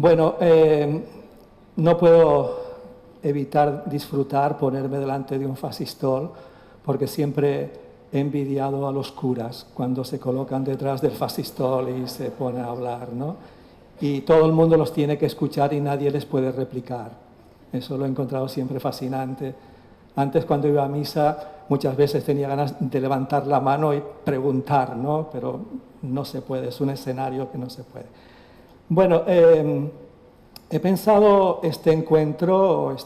Bueno, no puedo evitar disfrutar, ponerme delante de un fascistol, porque siempre he envidiado a los curas cuando se colocan detrás del fascistol y se ponen a hablar, ¿no? Y todo el mundo los tiene que escuchar y nadie les puede replicar. Eso lo he encontrado siempre fascinante. Antes, cuando iba a misa, muchas veces tenía ganas de levantar la mano y preguntar, ¿no? Pero no se puede, es un escenario que no se puede. Bueno, he pensado este encuentro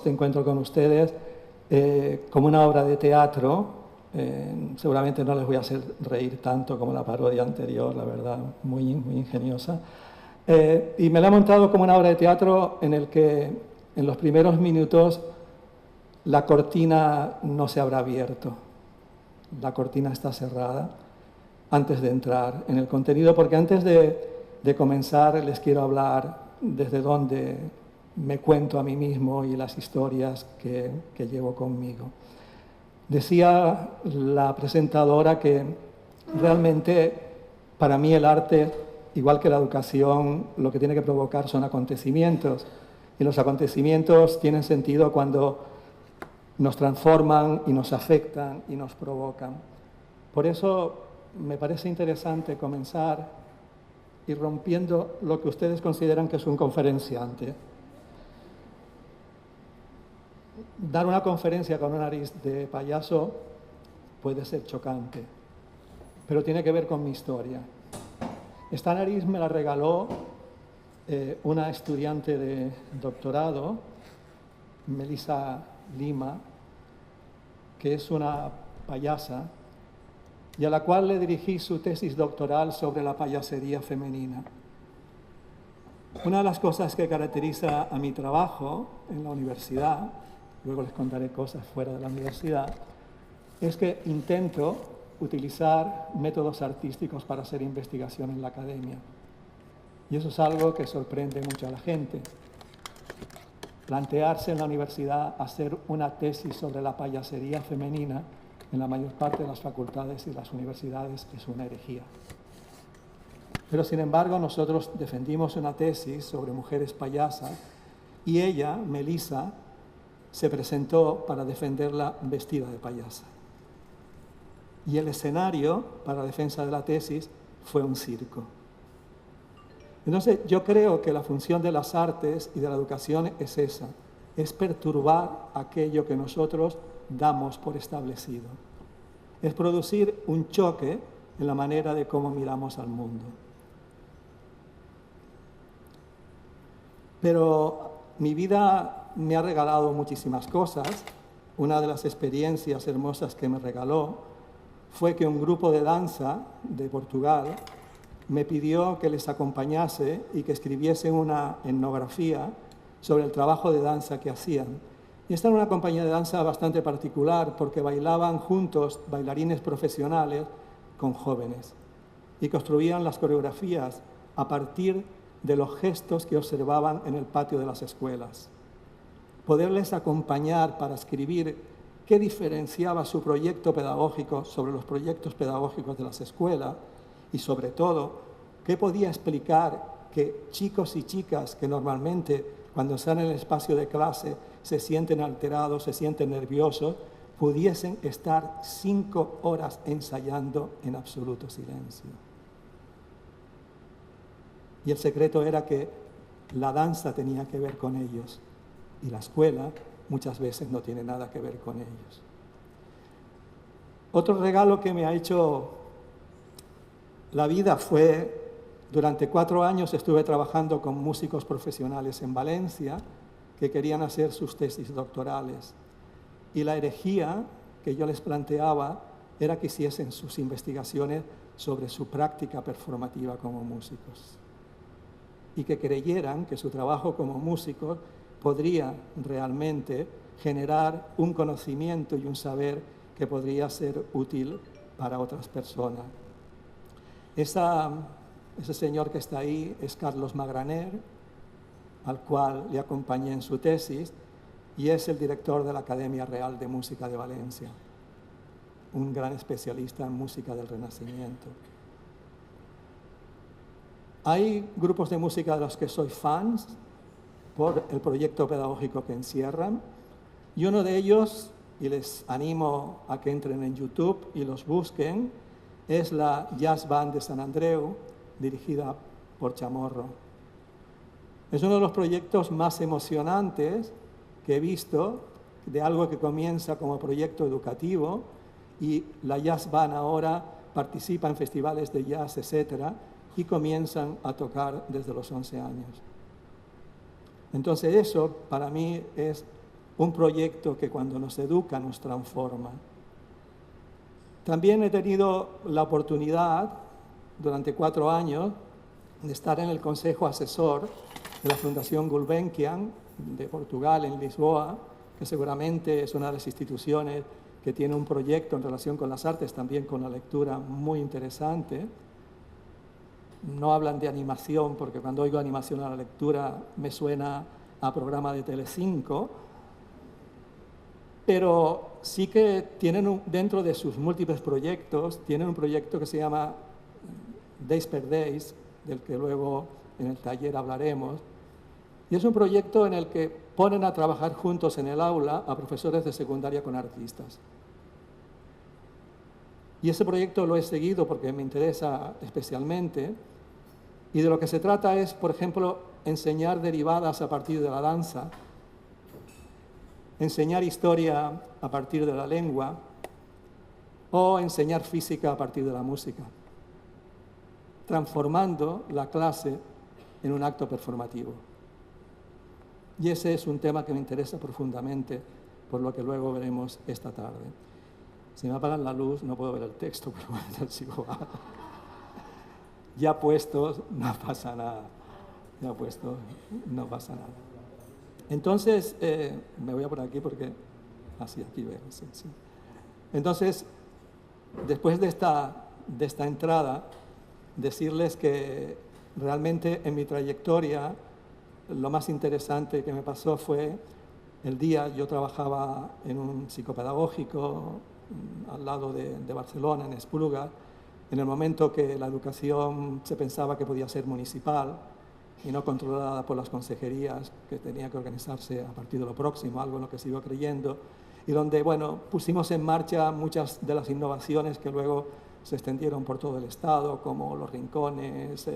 con ustedes como una obra de teatro. Seguramente no les voy a hacer reír tanto como la parodia anterior, la verdad, muy ingeniosa. Y me la he montado como una obra de teatro en el que en los primeros minutos la cortina no se habrá abierto. La cortina está cerrada antes de entrar en el contenido, porque antes de comenzar les quiero hablar desde donde me cuento a mí mismo y las historias que llevo conmigo. Decía la presentadora que realmente para mí el arte, igual que la educación, lo que tiene que provocar son acontecimientos. Y los acontecimientos tienen sentido cuando nos transforman y nos afectan y nos provocan. Por eso me parece interesante comenzar irrompiendo lo que ustedes consideran que es un conferenciante. Dar una conferencia con una nariz de payaso puede ser chocante, pero tiene que ver con mi historia. Esta nariz me la regaló una estudiante de doctorado, Melissa Lima, que es una payasa, y a la cual le dirigí su tesis doctoral sobre la payasería femenina. Una de las cosas que caracteriza a mi trabajo en la universidad, luego les contaré cosas fuera de la universidad, es que intento utilizar métodos artísticos para hacer investigación en la academia. Y eso es algo que sorprende mucho a la gente. Plantearse en la universidad hacer una tesis sobre la payasería femenina en la mayor parte de las facultades y las universidades es una herejía. Pero sin embargo nosotros defendimos una tesis sobre mujeres payasas y ella, Melissa, se presentó para defenderla vestida de payasa. Y el escenario para la defensa de la tesis fue un circo. Entonces, yo creo que la función de las artes y de la educación es esa, es perturbar aquello que nosotros damos por establecido. Es producir un choque en la manera de cómo miramos al mundo. Pero mi vida me ha regalado muchísimas cosas. Una de las experiencias hermosas que me regaló fue que un grupo de danza de Portugal me pidió que les acompañase y que escribiese una etnografía sobre el trabajo de danza que hacían. Y esta era una compañía de danza bastante particular porque bailaban juntos bailarines profesionales con jóvenes y construían las coreografías a partir de los gestos que observaban en el patio de las escuelas. Poderles acompañar para escribir qué diferenciaba su proyecto pedagógico sobre los proyectos pedagógicos de las escuelas y sobre todo, qué podía explicar que chicos y chicas que normalmente cuando están en el espacio de clase se sienten alterados, se sienten nerviosos, pudiesen estar 5 horas ensayando en absoluto silencio. Y el secreto era que la danza tenía que ver con ellos y la escuela muchas veces no tiene nada que ver con ellos. Otro regalo que me ha hecho la vida fue, durante 4 años estuve trabajando con músicos profesionales en Valencia que querían hacer sus tesis doctorales. Y la herejía que yo les planteaba era que hiciesen sus investigaciones sobre su práctica performativa como músicos. Y que creyeran que su trabajo como músicos podría realmente generar un conocimiento y un saber que podría ser útil para otras personas. Ese señor que está ahí es Carlos Magraner, al cual le acompañé en su tesis, y es el director de la Academia Real de Música de Valencia, un gran especialista en música del Renacimiento. Hay grupos de música de los que soy fans por el proyecto pedagógico que encierran, y uno de ellos, y les animo a que entren en YouTube y los busquen, es la Jazz Band de Sant Andreu, dirigida por Chamorro. Es uno de los proyectos más emocionantes que he visto, de algo que comienza como proyecto educativo, y la Jazz Band ahora participa en festivales de jazz, etcétera, y comienzan a tocar desde los 11 años. Entonces eso para mí es un proyecto que cuando nos educa nos transforma. También he tenido la oportunidad durante 4 años de estar en el consejo asesor de la Fundación Gulbenkian de Portugal, en Lisboa, que seguramente es una de las instituciones que tiene un proyecto en relación con las artes, también con la lectura, muy interesante. No hablan de animación, porque cuando oigo animación a la lectura me suena a programa de Telecinco, pero sí que tienen dentro de sus múltiples proyectos, tienen un proyecto que se llama Days per Days, del que luego en el taller hablaremos, y es un proyecto en el que ponen a trabajar juntos en el aula a profesores de secundaria con artistas. Y ese proyecto lo he seguido porque me interesa especialmente, y de lo que se trata es, por ejemplo, enseñar derivadas a partir de la danza, enseñar historia a partir de la lengua o enseñar física a partir de la música, transformando la clase en un acto performativo. Y ese es un tema que me interesa profundamente, por lo que luego veremos esta tarde. Si me apagan la luz no puedo ver el texto, pero bueno, sigo. Ya puestos, no pasa nada. Ya puesto, no pasa nada. Entonces, me voy a por aquí porque... Así, aquí veo, sí, sí. Entonces, después de esta entrada, decirles que realmente en mi trayectoria lo más interesante que me pasó fue el día, yo trabajaba en un psicopedagógico al lado de Barcelona, en Espluga, en el momento que la educación se pensaba que podía ser municipal y no controlada por las consejerías, que tenía que organizarse a partir de lo próximo, algo en lo que sigo creyendo, y donde, bueno, pusimos en marcha muchas de las innovaciones que luego se extendieron por todo el Estado, como los rincones,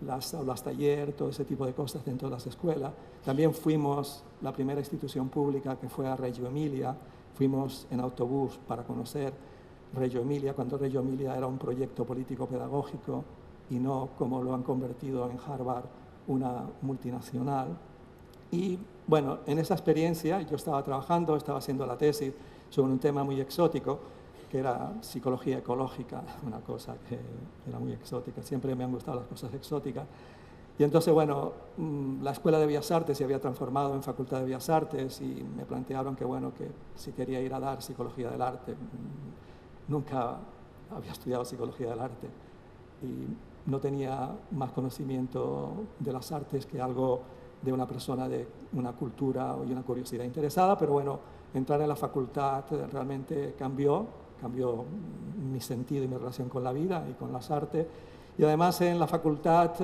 las aulas taller, todo ese tipo de cosas dentro de las escuelas. También fuimos la primera institución pública que fue a Reggio Emilia, fuimos en autobús para conocer Reggio Emilia, cuando Reggio Emilia era un proyecto político-pedagógico y no como lo han convertido en Harvard, una multinacional. Y bueno, en esa experiencia yo estaba trabajando, estaba haciendo la tesis sobre un tema muy exótico, que era psicología ecológica, una cosa que era muy exótica. Siempre me han gustado las cosas exóticas. Y entonces, bueno, la Escuela de Bellas Artes se había transformado en Facultad de Bellas Artes y me plantearon que, bueno, que si quería ir a dar Psicología del Arte. Nunca había estudiado Psicología del Arte y no tenía más conocimiento de las artes que algo de una persona de una cultura y una curiosidad interesada, pero bueno, entrar en la facultad realmente cambió mi sentido y mi relación con la vida y con las artes. Y además en la facultad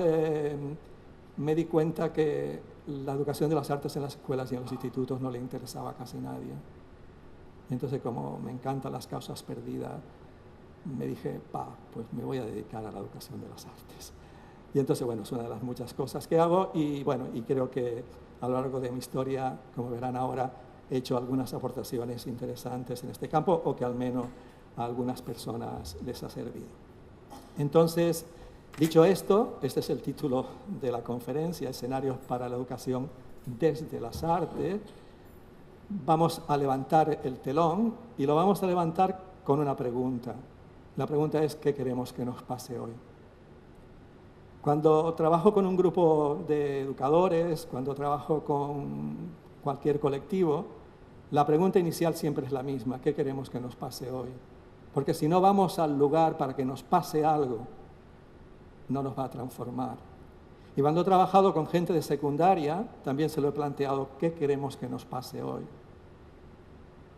me di cuenta que la educación de las artes en las escuelas y en los institutos no le interesaba a casi nadie. Entonces, como me encantan las causas perdidas, me dije, pues me voy a dedicar a la educación de las artes. Y entonces, bueno, es una de las muchas cosas que hago y, bueno, y creo que a lo largo de mi historia, como verán ahora, he hecho algunas aportaciones interesantes en este campo o que al menos a algunas personas les ha servido. Entonces, dicho esto, este es el título de la conferencia, Escenarios para la educación desde las artes. Vamos a levantar el telón y lo vamos a levantar con una pregunta. La pregunta es, ¿qué queremos que nos pase hoy? Cuando trabajo con un grupo de educadores, cuando trabajo con cualquier colectivo, la pregunta inicial siempre es la misma, ¿qué queremos que nos pase hoy? Porque si no vamos al lugar para que nos pase algo, no nos va a transformar. Y cuando he trabajado con gente de secundaria, también se lo he planteado, ¿qué queremos que nos pase hoy?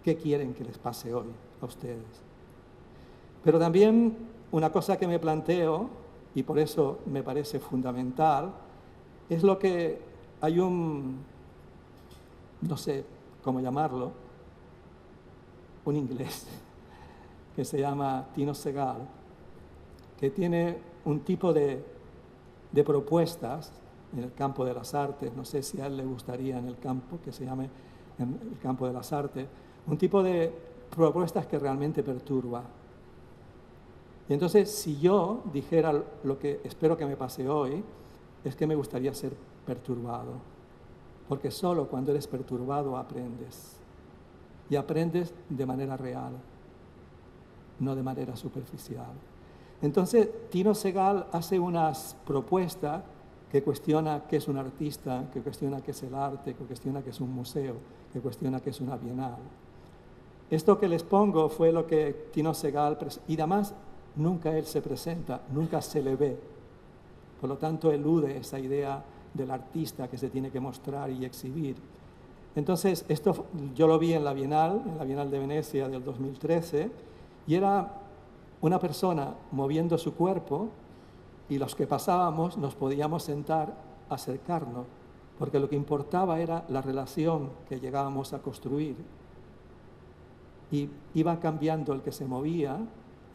¿Qué quieren que les pase hoy a ustedes? Pero también una cosa que me planteo y por eso me parece fundamental, es lo que hay no sé cómo llamarlo, un inglés que se llama Tino Sehgal, que tiene un tipo de propuestas en el campo de las artes, no sé si a él le gustaría en el campo, que se llame en el campo de las artes, un tipo de propuestas que realmente perturba. Y entonces, si yo dijera lo que espero que me pase hoy, es que me gustaría ser perturbado, porque solo cuando eres perturbado aprendes, y aprendes de manera real, no de manera superficial. Entonces, Tino Sehgal hace unas propuestas que cuestiona qué es un artista, que cuestiona qué es el arte, que cuestiona qué es un museo, que cuestiona qué es una bienal. Esto que les pongo fue lo que Tino Sehgal, y además nunca él se presenta, nunca se le ve. Por lo tanto, elude esa idea del artista que se tiene que mostrar y exhibir. Entonces, esto yo lo vi en la Bienal de Venecia del 2013, y era una persona moviendo su cuerpo, y los que pasábamos nos podíamos sentar, acercarnos, porque lo que importaba era la relación que llegábamos a construir. Y iba cambiando el que se movía,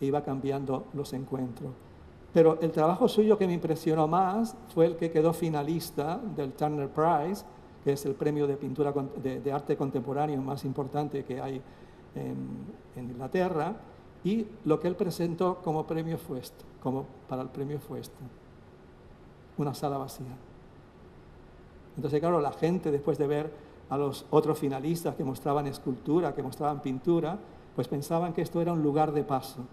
e iba cambiando los encuentros. Pero el trabajo suyo que me impresionó más fue el que quedó finalista del Turner Prize, que es el premio de pintura de arte contemporáneo más importante que hay en Inglaterra, y lo que él presentó como premio fue esto, para el premio fue esto, una sala vacía. Entonces, claro, la gente, después de ver a los otros finalistas que mostraban escultura, que mostraban pintura, pues pensaban que esto era un lugar de paso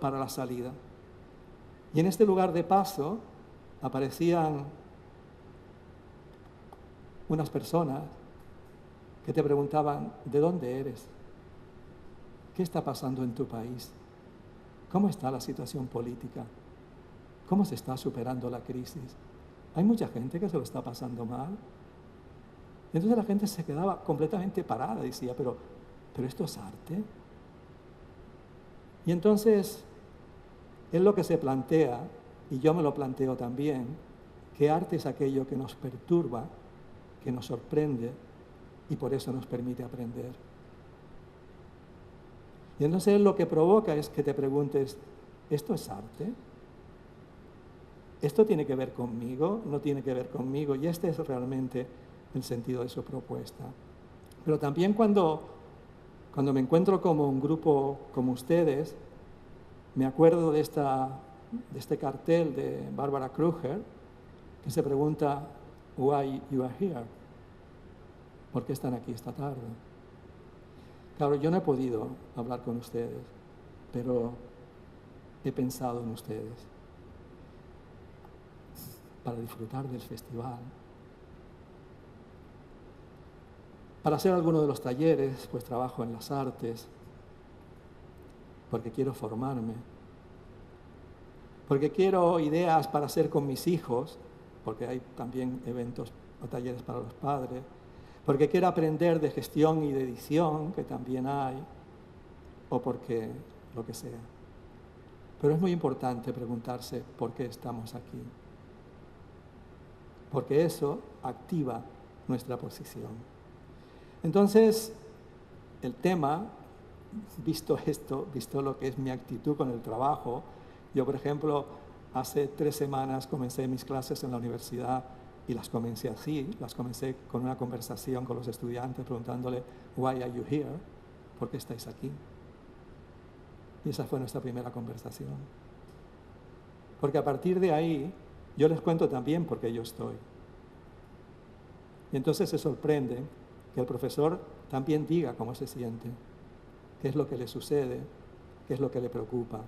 para la salida. Y en este lugar de paso aparecían unas personas que te preguntaban, ¿de dónde eres? ¿Qué está pasando en tu país? ¿Cómo está la situación política? ¿Cómo se está superando la crisis? Hay mucha gente que se lo está pasando mal. Y entonces la gente se quedaba completamente parada, decía, pero ¿esto es arte? Y entonces, es lo que se plantea, y yo me lo planteo también, que arte es aquello que nos perturba, que nos sorprende, y por eso nos permite aprender. Y entonces lo que provoca es que te preguntes, ¿esto es arte? ¿Esto tiene que ver conmigo? ¿No tiene que ver conmigo? Y este es realmente el sentido de su propuesta. Pero también cuando me encuentro como un grupo como ustedes, me acuerdo de este cartel de Barbara Kruger, que se pregunta, why you are here? ¿Por qué están aquí esta tarde? Claro, yo no he podido hablar con ustedes, pero he pensado en ustedes para disfrutar del festival. Para hacer alguno de los talleres, pues trabajo en las artes, porque quiero formarme, porque quiero ideas para hacer con mis hijos, porque hay también eventos o talleres para los padres, porque quiero aprender de gestión y de edición, que también hay, o porque lo que sea. Pero es muy importante preguntarse por qué estamos aquí, porque eso activa nuestra posición. Entonces, el tema, visto lo que es mi actitud con el trabajo, yo, por ejemplo, hace 3 semanas comencé mis clases en la universidad y las comencé así, las comencé con una conversación con los estudiantes preguntándole, why are you here? ¿Por qué estáis aquí? Y esa fue nuestra primera conversación. Porque a partir de ahí, yo les cuento también por qué yo estoy. Y entonces se sorprende que el profesor también diga cómo se siente, qué es lo que le sucede, qué es lo que le preocupa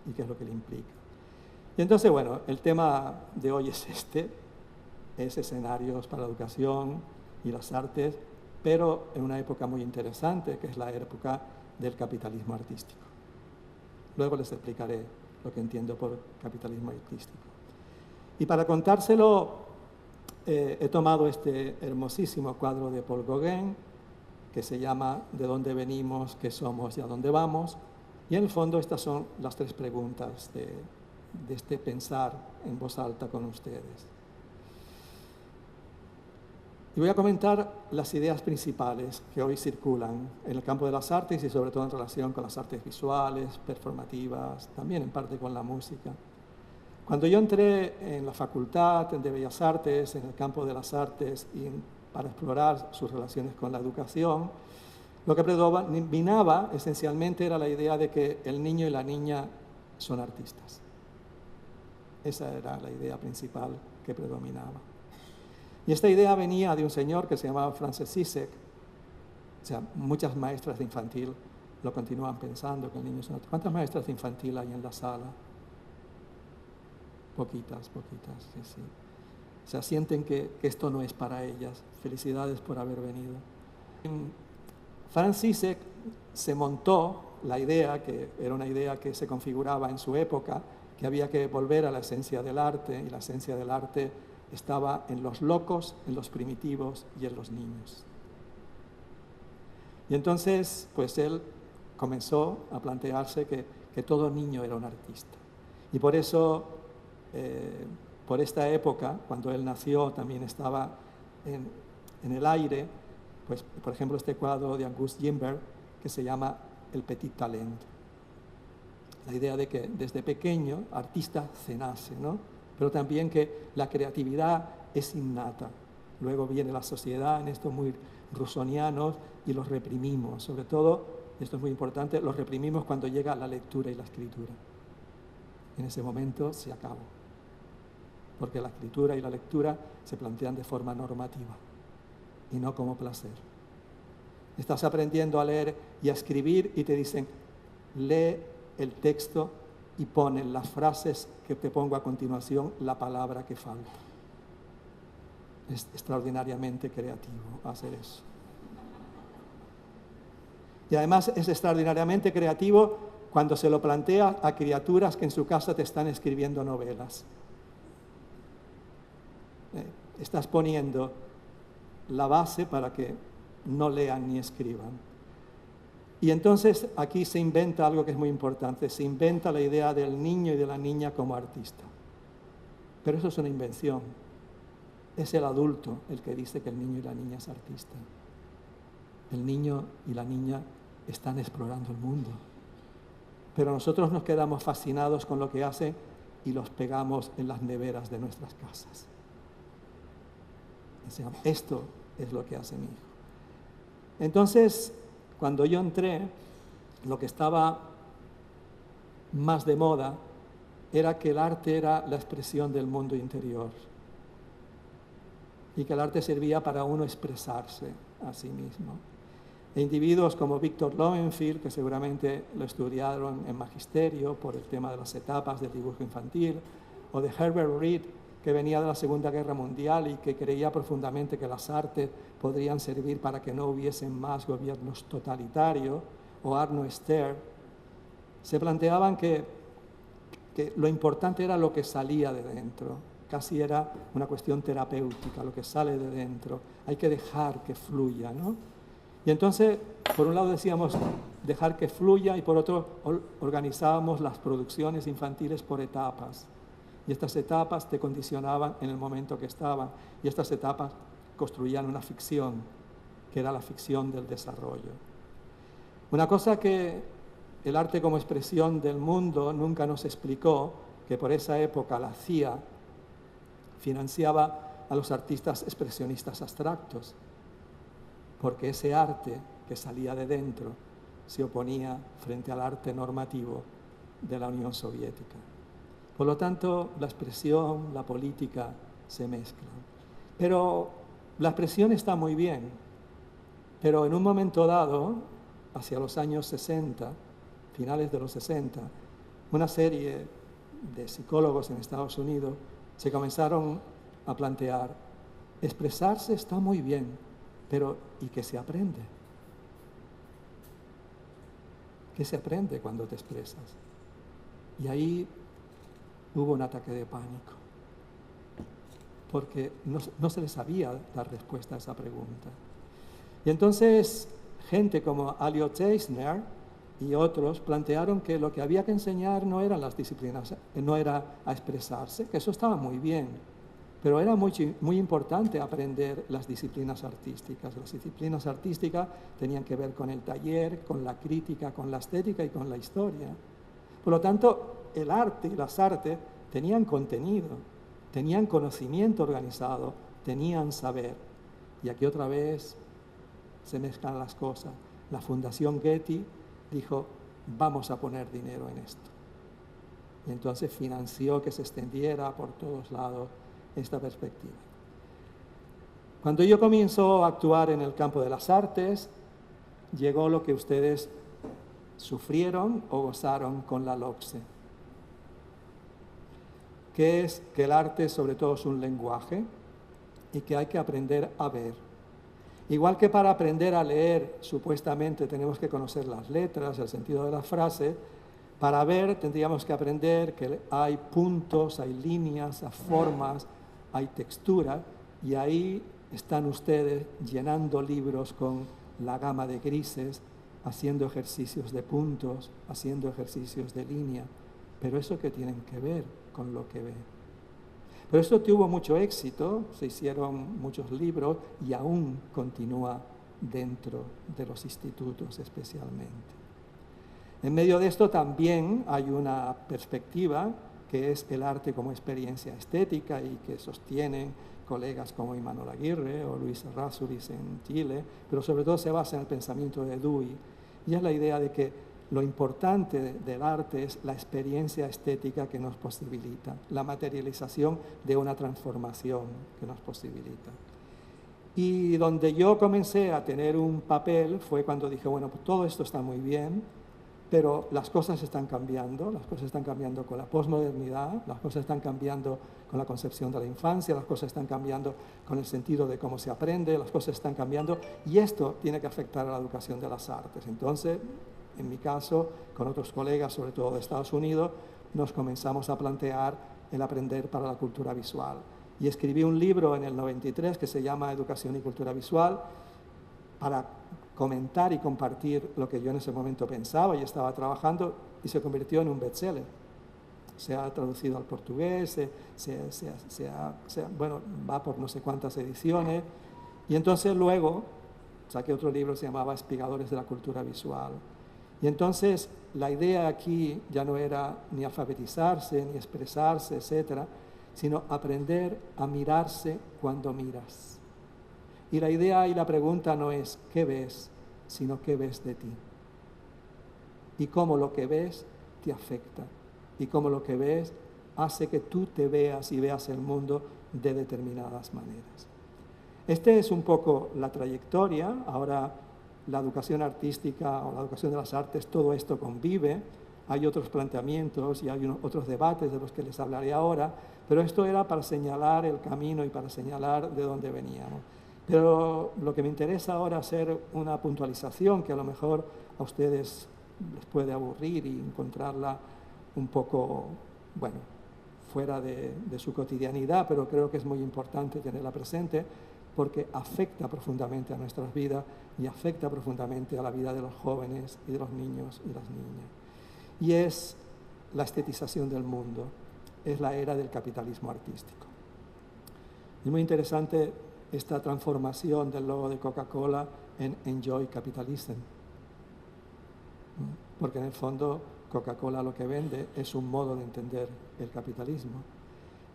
y qué es lo que le implica. Y entonces, bueno, el tema de hoy es es escenarios para la educación y las artes, pero en una época muy interesante, que es la época del capitalismo artístico. Luego les explicaré lo que entiendo por capitalismo artístico. Y para contárselo, he tomado este hermosísimo cuadro de Paul Gauguin, que se llama ¿De dónde venimos, qué somos y a dónde vamos? Y en el fondo estas son las 3 preguntas de este pensar en voz alta con ustedes. Y voy a comentar las ideas principales que hoy circulan en el campo de las artes y sobre todo en relación con las artes visuales, performativas, también en parte con la música. Cuando yo entré en la Facultad de Bellas Artes, en el campo de las artes, y para explorar sus relaciones con la educación, lo que predominaba esencialmente era la idea de que el niño y la niña son artistas. Esa era la idea principal que predominaba. Y esta idea venía de un señor que se llamaba Francis Zizek. O sea, muchas maestras de infantil lo continúan pensando, que el niño es un artista. ¿Cuántas maestras de infantil hay en la sala? Poquitas, sí. O sea, sienten que esto no es para ellas. Felicidades por haber venido. Francis Zizek se montó la idea, que era una idea que se configuraba en su época, que había que volver a la esencia del arte, y la esencia del arte estaba en los locos, en los primitivos y en los niños. Y entonces, pues él comenzó a plantearse que todo niño era un artista. Y por eso, por esta época, cuando él nació, también estaba en el aire, pues, por ejemplo, este cuadro de Auguste Gimberg, que se llama El Petit Talent. La idea de que desde pequeño, artista se nace, ¿no? Pero también que la creatividad es innata. Luego viene la sociedad en estos muy rusonianos y los reprimimos. Sobre todo, esto es muy importante, los reprimimos cuando llega la lectura y la escritura. En ese momento se acabó. Porque la escritura y la lectura se plantean de forma normativa y no como placer. Estás aprendiendo a leer y a escribir y te dicen, lee el texto y ponen las frases que te pongo a continuación, la palabra que falta. Es extraordinariamente creativo hacer eso. Y además es extraordinariamente creativo cuando se lo plantea a criaturas que en su casa te están escribiendo novelas. Estás poniendo la base para que no lean ni escriban. Y entonces aquí se inventa algo que es muy importante, se inventa la idea del niño y de la niña como artista. Pero eso es una invención. Es el adulto el que dice que el niño y la niña es artista. El niño y la niña están explorando el mundo. Pero nosotros nos quedamos fascinados con lo que hacen y los pegamos en las neveras de nuestras casas. O sea, esto es lo que hace mi hijo. Entonces, cuando yo entré, lo que estaba más de moda era que el arte era la expresión del mundo interior y que el arte servía para uno expresarse a sí mismo. E individuos como Victor Lowenfield, que seguramente lo estudiaron en magisterio por el tema de las etapas del dibujo infantil, o de Herbert Reed, que venía de la Segunda Guerra Mundial y que creía profundamente que las artes podrían servir para que no hubiesen más gobiernos totalitarios, o Arno Ster, se planteaban que lo importante era lo que salía de dentro, casi era una cuestión terapéutica, lo que sale de dentro, hay que dejar que fluya, ¿no? Y entonces, por un lado decíamos dejar que fluya y por otro organizábamos las producciones infantiles por etapas. Y estas etapas te condicionaban en el momento que estaban. Y estas etapas construían una ficción, que era la ficción del desarrollo. Una cosa que el arte como expresión del mundo nunca nos explicó, que por esa época la CIA financiaba a los artistas expresionistas abstractos, porque ese arte que salía de dentro se oponía frente al arte normativo de la Unión Soviética. Por lo tanto, la expresión, la política se mezclan. Pero la expresión está muy bien, pero en un momento dado, hacia los años 60, finales de los 60, una serie de psicólogos en Estados Unidos se comenzaron a plantear, expresarse está muy bien, pero ¿y qué se aprende? ¿Qué se aprende cuando te expresas? Y ahí hubo un ataque de pánico, porque no se les sabía dar respuesta a esa pregunta. Y entonces, gente como Elliot Eisner y otros plantearon que lo que había que enseñar no eran las disciplinas, no era a expresarse, que eso estaba muy bien, pero era muy importante aprender las disciplinas artísticas. Las disciplinas artísticas tenían que ver con el taller, con la crítica, con la estética y con la historia. Por lo tanto, el arte y las artes tenían contenido, tenían conocimiento organizado, tenían saber. Y aquí otra vez se mezclan las cosas. La Fundación Getty dijo, vamos a poner dinero en esto. Y entonces financió que se extendiera por todos lados esta perspectiva. Cuando yo comienzo a actuar en el campo de las artes, llegó lo que ustedes sufrieron o gozaron con la LOCSE, que es que el arte sobre todo es un lenguaje y que hay que aprender a ver. Igual que para aprender a leer, supuestamente tenemos que conocer las letras, el sentido de la frase, para ver tendríamos que aprender que hay puntos, hay líneas, hay formas, hay textura, y ahí están ustedes llenando libros con la gama de grises, haciendo ejercicios de puntos, haciendo ejercicios de línea. Pero eso que tienen que ver con lo que ven. Pero esto tuvo mucho éxito, se hicieron muchos libros y aún continúa dentro de los institutos especialmente. En medio de esto también hay una perspectiva que es el arte como experiencia estética y que sostienen colegas como Imanol Aguirre o Luis Errázuriz en Chile, pero sobre todo se basa en el pensamiento de Dewey, y es la idea de que lo importante del arte es la experiencia estética que nos posibilita, la materialización de una transformación que nos posibilita. Y donde yo comencé a tener un papel fue cuando dije, bueno, pues todo esto está muy bien, pero las cosas están cambiando con la posmodernidad, las cosas están cambiando con la concepción de la infancia, las cosas están cambiando con el sentido de cómo se aprende, las cosas están cambiando y esto tiene que afectar a la educación de las artes. Entonces, en mi caso, con otros colegas, sobre todo de Estados Unidos, nos comenzamos a plantear el aprender para la cultura visual. Y escribí un libro en el 93 que se llama Educación y Cultura Visual para comentar y compartir lo que yo en ese momento pensaba y estaba trabajando, y se convirtió en un bestseller. Se ha traducido al portugués, bueno, va por no sé cuántas ediciones, y entonces luego saqué otro libro que se llamaba Espigadores de la Cultura Visual. Y entonces la idea aquí ya no era ni alfabetizarse, ni expresarse, etcétera, sino aprender a mirarse cuando miras. Y la idea y la pregunta no es ¿qué ves?, sino ¿qué ves de ti? Y cómo lo que ves te afecta. Y cómo lo que ves hace que tú te veas y veas el mundo de determinadas maneras. Esta es un poco la trayectoria. Ahora la educación artística o la educación de las artes, todo esto convive. Hay otros planteamientos y hay otros debates de los que les hablaré ahora, pero esto era para señalar el camino y para señalar de dónde veníamos. Pero lo que me interesa ahora es hacer una puntualización que a lo mejor a ustedes les puede aburrir y encontrarla un poco, bueno, fuera de su cotidianidad, pero creo que es muy importante tenerla presente porque afecta profundamente a nuestras vidas y afecta profundamente a la vida de los jóvenes y de los niños y las niñas. Y es la estetización del mundo, es la era del capitalismo artístico. Es muy interesante esta transformación del logo de Coca-Cola en Enjoy Capitalism. Porque en el fondo Coca-Cola lo que vende es un modo de entender el capitalismo.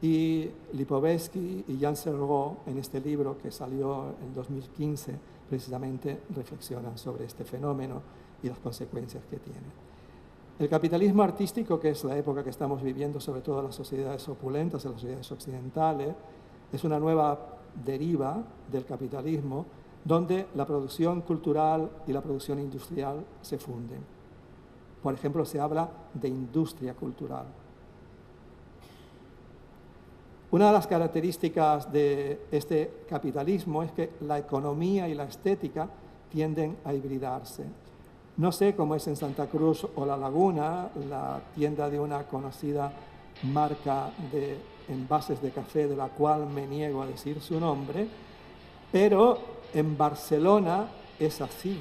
Y Lipovetsky y Jean Serrault, en este libro que salió en 2015, precisamente reflexionan sobre este fenómeno y las consecuencias que tiene. El capitalismo artístico, que es la época que estamos viviendo, sobre todo en las sociedades opulentas, en las sociedades occidentales, es una nueva deriva del capitalismo donde la producción cultural y la producción industrial se funden. Por ejemplo, se habla de industria cultural. Una de las características de este capitalismo es que la economía y la estética tienden a hibridarse. No sé cómo es en Santa Cruz o La Laguna, la tienda de una conocida marca de envases de café de la cual me niego a decir su nombre, pero en Barcelona es así.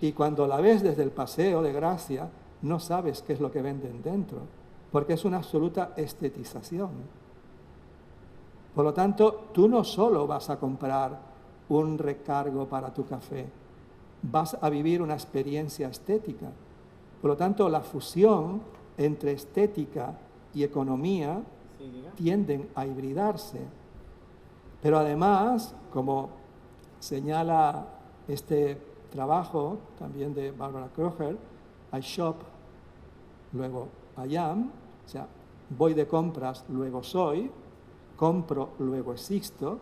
Y cuando la ves desde el Paseo de Gracia, no sabes qué es lo que venden dentro, porque es una absoluta estetización. Por lo tanto, tú no solo vas a comprar un recargo para tu café, vas a vivir una experiencia estética. Por lo tanto, la fusión entre estética y economía tienden a hibridarse. Pero además, como señala este trabajo también de Barbara Kroger, I shop, luego I am, o sea, voy de compras, luego soy, compro, luego existo.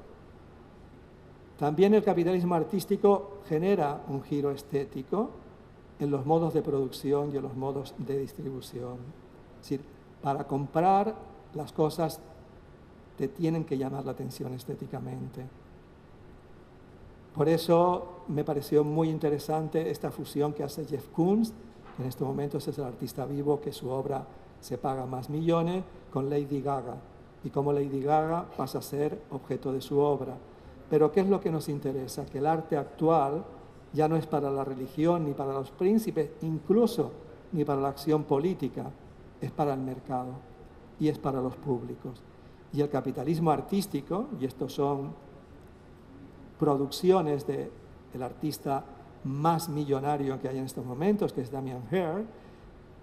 También el capitalismo artístico genera un giro estético en los modos de producción y en los modos de distribución. Es decir, para comprar las cosas te tienen que llamar la atención estéticamente. Por eso me pareció muy interesante esta fusión que hace Jeff Koons, que en estos momentos es el artista vivo que su obra se paga más millones, con Lady Gaga. Y cómo Lady Gaga pasa a ser objeto de su obra. Pero ¿qué es lo que nos interesa? Que el arte actual ya no es para la religión, ni para los príncipes, incluso ni para la acción política, es para el mercado y es para los públicos. Y el capitalismo artístico, y estos son producciones del artista más millonario que hay en estos momentos, que es Damien Hirst,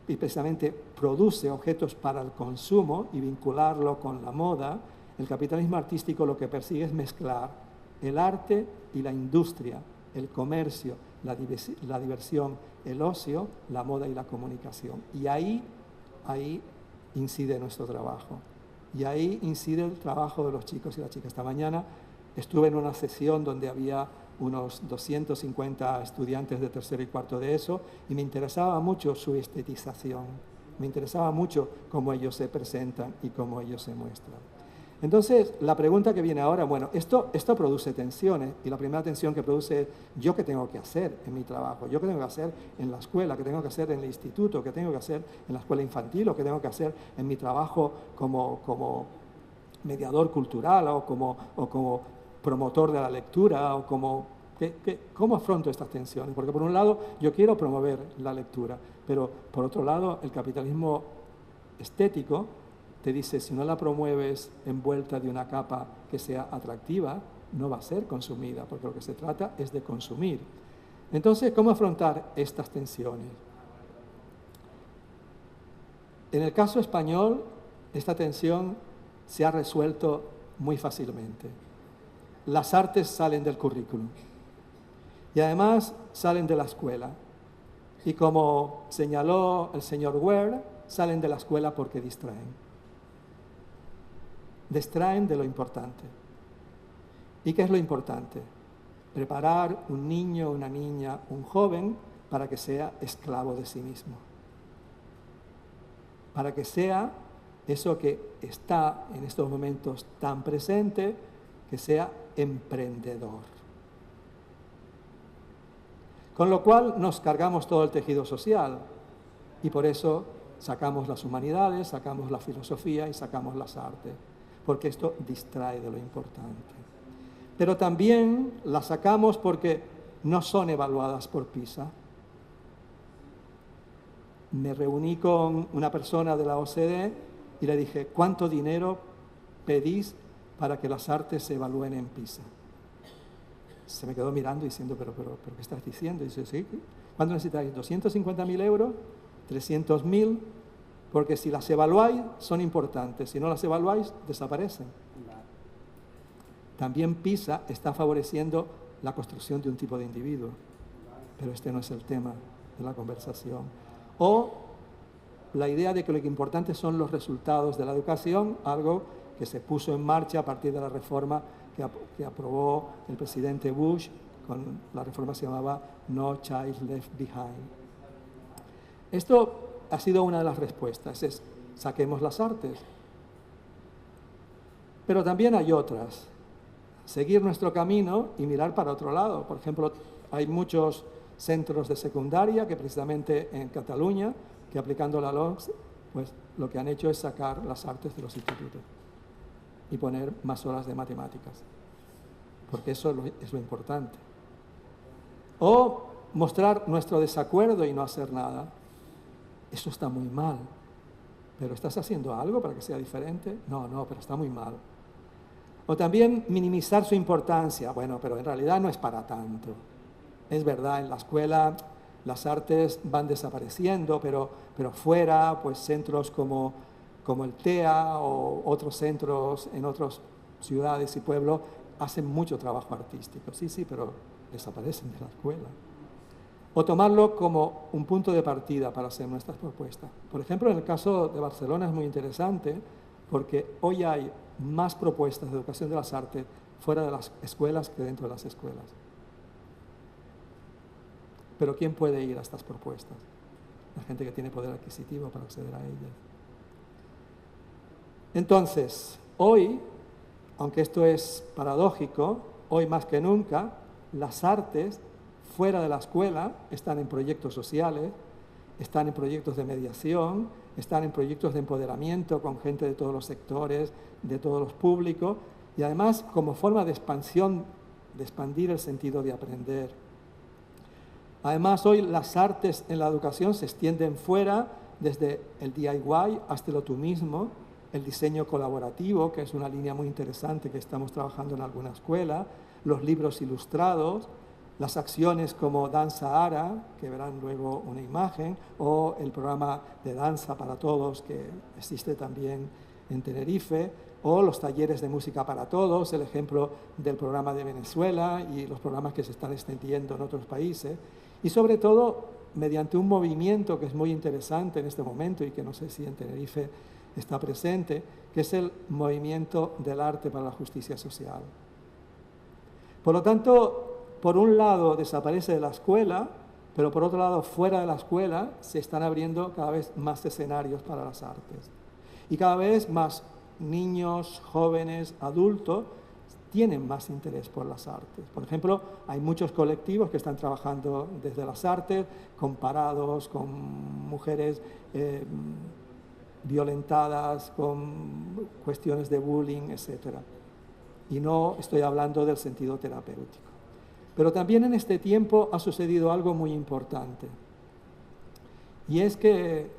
y precisamente produce objetos para el consumo y vincularlo con la moda. El capitalismo artístico lo que persigue es mezclar el arte y la industria, el comercio, la diversión, el ocio, la moda y la comunicación. Y ahí incide nuestro trabajo. Y ahí incide el trabajo de los chicos y las chicas. Esta mañana estuve en una sesión donde había unos 250 estudiantes de tercero y cuarto de ESO y me interesaba mucho su estetización, me interesaba mucho cómo ellos se presentan y cómo ellos se muestran. Entonces, la pregunta que viene ahora, bueno, esto produce tensiones y la primera tensión que produce es yo qué tengo que hacer en mi trabajo, yo qué tengo que hacer en la escuela, qué tengo que hacer en el instituto, qué tengo que hacer en la escuela infantil o qué tengo que hacer en mi trabajo como mediador cultural o como promotor de la lectura o ¿cómo afronto estas tensiones? Porque por un lado yo quiero promover la lectura, pero por otro lado el capitalismo estético te dice si no la promueves envuelta de una capa que sea atractiva, no va a ser consumida, porque lo que se trata es de consumir. Entonces, ¿cómo afrontar estas tensiones? En el caso español, esta tensión se ha resuelto muy fácilmente. Las artes salen del currículum y además salen de la escuela. Y como señaló el señor Ware, salen de la escuela porque distraen. Distraen de lo importante. ¿Y qué es lo importante? Preparar un niño, una niña, un joven para que sea esclavo de sí mismo. Para que sea eso que está en estos momentos tan presente, que sea emprendedor. Con lo cual nos cargamos todo el tejido social y por eso sacamos las humanidades, sacamos la filosofía y sacamos las artes, porque esto distrae de lo importante. Pero también las sacamos porque no son evaluadas por PISA. Me reuní con una persona de la OCDE y le dije, ¿cuánto dinero pedís para que las artes se evalúen en PISA? Se me quedó mirando diciendo, pero ¿qué estás diciendo? Y dice, sí, ¿cuánto necesitáis? ¿250.000 euros? ¿300.000? Porque si las evaluáis, son importantes. Si no las evaluáis, desaparecen. También PISA está favoreciendo la construcción de un tipo de individuo. Pero este no es el tema de la conversación. O la idea de que lo que importante son los resultados de la educación, algo que se puso en marcha a partir de la reforma que aprobó el presidente Bush, con la reforma se llamaba No Child Left Behind. Esto ha sido una de las respuestas, es saquemos las artes. Pero también hay otras, seguir nuestro camino y mirar para otro lado. Por ejemplo, hay muchos centros de secundaria que precisamente en Cataluña, que aplicando la LOMS, pues lo que han hecho es sacar las artes de los institutos y poner más horas de matemáticas, porque eso es lo importante. O mostrar nuestro desacuerdo y no hacer nada, eso está muy mal. ¿Pero estás haciendo algo para que sea diferente? No, pero está muy mal. O también minimizar su importancia. Bueno, pero en realidad no es para tanto. Es verdad, en la escuela las artes van desapareciendo, pero fuera, pues centros como el TEA o otros centros en otras ciudades y pueblos hacen mucho trabajo artístico. Sí, pero desaparecen de la escuela. O tomarlo como un punto de partida para hacer nuestras propuestas. Por ejemplo, en el caso de Barcelona es muy interesante porque hoy hay más propuestas de educación de las artes fuera de las escuelas que dentro de las escuelas. Pero ¿quién puede ir a estas propuestas? La gente que tiene poder adquisitivo para acceder a ellas. Entonces, hoy, aunque esto es paradójico, hoy más que nunca, las artes fuera de la escuela están en proyectos sociales, están en proyectos de mediación, están en proyectos de empoderamiento con gente de todos los sectores, de todos los públicos, y además como forma de expansión, de expandir el sentido de aprender. Además, hoy las artes en la educación se extienden fuera, desde el DIY hasta lo tú mismo, el diseño colaborativo, que es una línea muy interesante que estamos trabajando en alguna escuela, los libros ilustrados, las acciones como Danza Ara, que verán luego una imagen, o el programa de danza para todos que existe también en Tenerife, o los talleres de música para todos, el ejemplo del programa de Venezuela y los programas que se están extendiendo en otros países. Y sobre todo, mediante un movimiento que es muy interesante en este momento y que no sé si en Tenerife está presente, que es el movimiento del arte para la justicia social. Por lo tanto, por un lado desaparece de la escuela, pero por otro lado, fuera de la escuela, se están abriendo cada vez más escenarios para las artes. Y cada vez más niños, jóvenes, adultos, tienen más interés por las artes. Por ejemplo, hay muchos colectivos que están trabajando desde las artes, comparados con mujeres violentadas, con cuestiones de bullying, etc. Y no estoy hablando del sentido terapéutico. Pero también en este tiempo ha sucedido algo muy importante. Y es que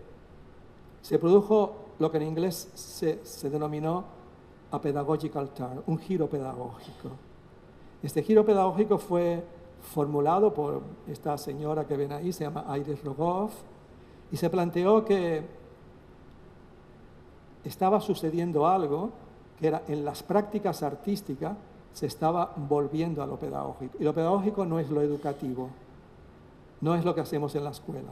se produjo lo que en inglés se denominó a pedagogical turn, un giro pedagógico. Este giro pedagógico fue formulado por esta señora que ven ahí, se llama Iris Rogoff, y se planteó que estaba sucediendo algo que era en las prácticas artísticas se estaba volviendo a lo pedagógico. Y lo pedagógico no es lo educativo, no es lo que hacemos en la escuela,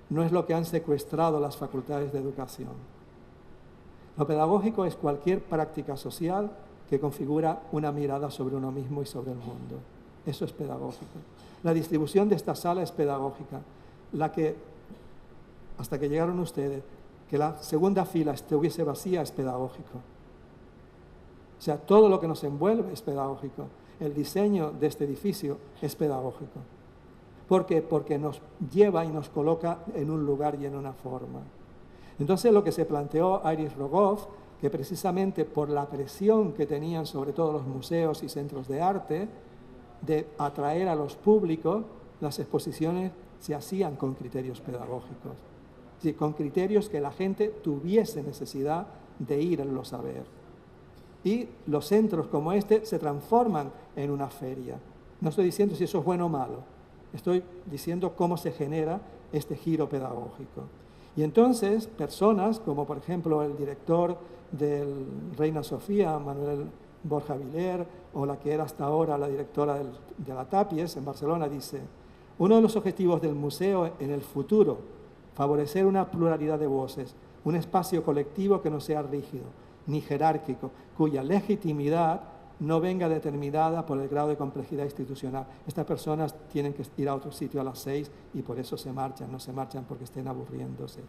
no es lo que han secuestrado las facultades de educación. Lo pedagógico es cualquier práctica social que configura una mirada sobre uno mismo y sobre el mundo. Eso es pedagógico. La distribución de esta sala es pedagógica. La que, hasta que llegaron ustedes, que la segunda fila estuviese vacía es pedagógico. O sea, todo lo que nos envuelve es pedagógico. El diseño de este edificio es pedagógico. ¿Por qué? Porque nos lleva y nos coloca en un lugar y en una forma. Entonces, lo que se planteó Iris Rogoff, que precisamente por la presión que tenían sobre todo los museos y centros de arte, de atraer a los públicos, las exposiciones se hacían con criterios pedagógicos. Es decir, con criterios que la gente tuviese necesidad de irlos a ver. Y los centros como este se transforman en una feria. No estoy diciendo si eso es bueno o malo, estoy diciendo cómo se genera este giro pedagógico. Y entonces, personas como por ejemplo el director del Reina Sofía, Manuel Borja Viler, o la que era hasta ahora la directora de la Tapies en Barcelona, dice: uno de los objetivos del museo en el futuro, favorecer una pluralidad de voces, un espacio colectivo que no sea rígido ni jerárquico, cuya legitimidad no venga determinada por el grado de complejidad institucional. Estas personas tienen que ir a otro sitio a las 6 y por eso se marchan, no se marchan porque estén aburriéndose.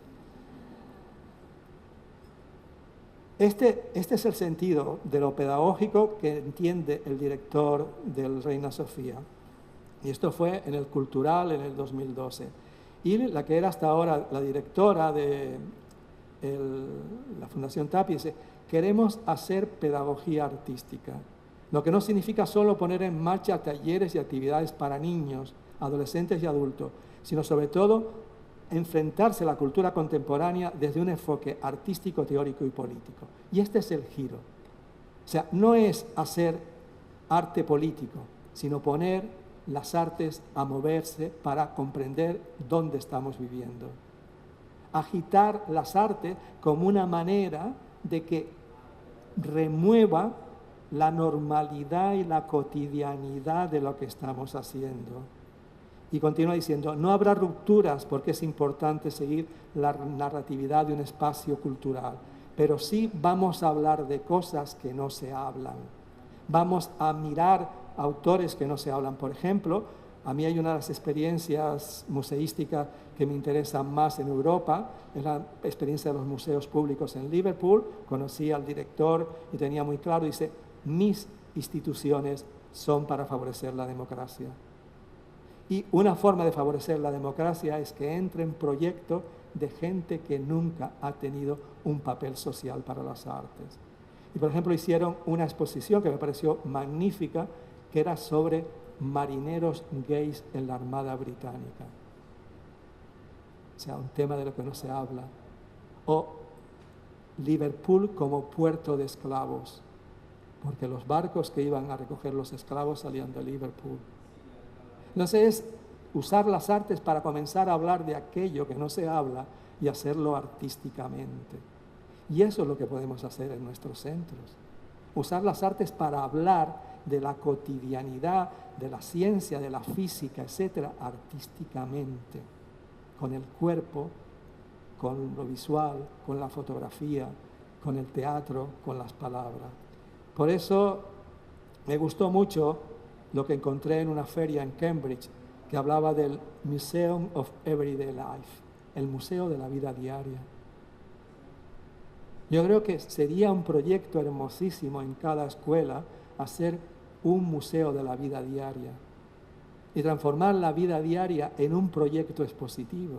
Este es el sentido de lo pedagógico que entiende el director del Reina Sofía. Y esto fue en el Cultural en el 2012. Y la que era hasta ahora la directora de la Fundación Tapies dice: queremos hacer pedagogía artística, lo que no significa solo poner en marcha talleres y actividades para niños, adolescentes y adultos, sino sobre todo enfrentarse a la cultura contemporánea desde un enfoque artístico, teórico y político. Y este es el giro. O sea, no es hacer arte político, sino poner las artes a moverse para comprender dónde estamos viviendo. Agitar las artes como una manera de que remueva la normalidad y la cotidianidad de lo que estamos haciendo. Y continúa diciendo, no habrá rupturas porque es importante seguir la narratividad de un espacio cultural, pero sí vamos a hablar de cosas que no se hablan. Vamos a mirar autores que no se hablan. Por ejemplo, a mí hay una de las experiencias museísticas que me interesan más en Europa, es la experiencia de los museos públicos en Liverpool. Conocí al director y tenía muy claro, dice, mis instituciones son para favorecer la democracia. Y una forma de favorecer la democracia es que entren proyectos de gente que nunca ha tenido un papel social para las artes. Y por ejemplo hicieron una exposición que me pareció magnífica, que era sobre marineros gays en la Armada Británica. O sea, un tema de lo que no se habla. O Liverpool como puerto de esclavos, porque los barcos que iban a recoger los esclavos salían de Liverpool. Entonces es usar las artes para comenzar a hablar de aquello que no se habla y hacerlo artísticamente. Y eso es lo que podemos hacer en nuestros centros. Usar las artes para hablar de la cotidianidad, de la ciencia, de la física, etcétera, artísticamente, con el cuerpo, con lo visual, con la fotografía, con el teatro, con las palabras. Por eso me gustó mucho lo que encontré en una feria en Cambridge, que hablaba del Museum of Everyday Life, el Museo de la Vida Diaria. Yo creo que sería un proyecto hermosísimo en cada escuela hacer un museo de la vida diaria y transformar la vida diaria en un proyecto expositivo.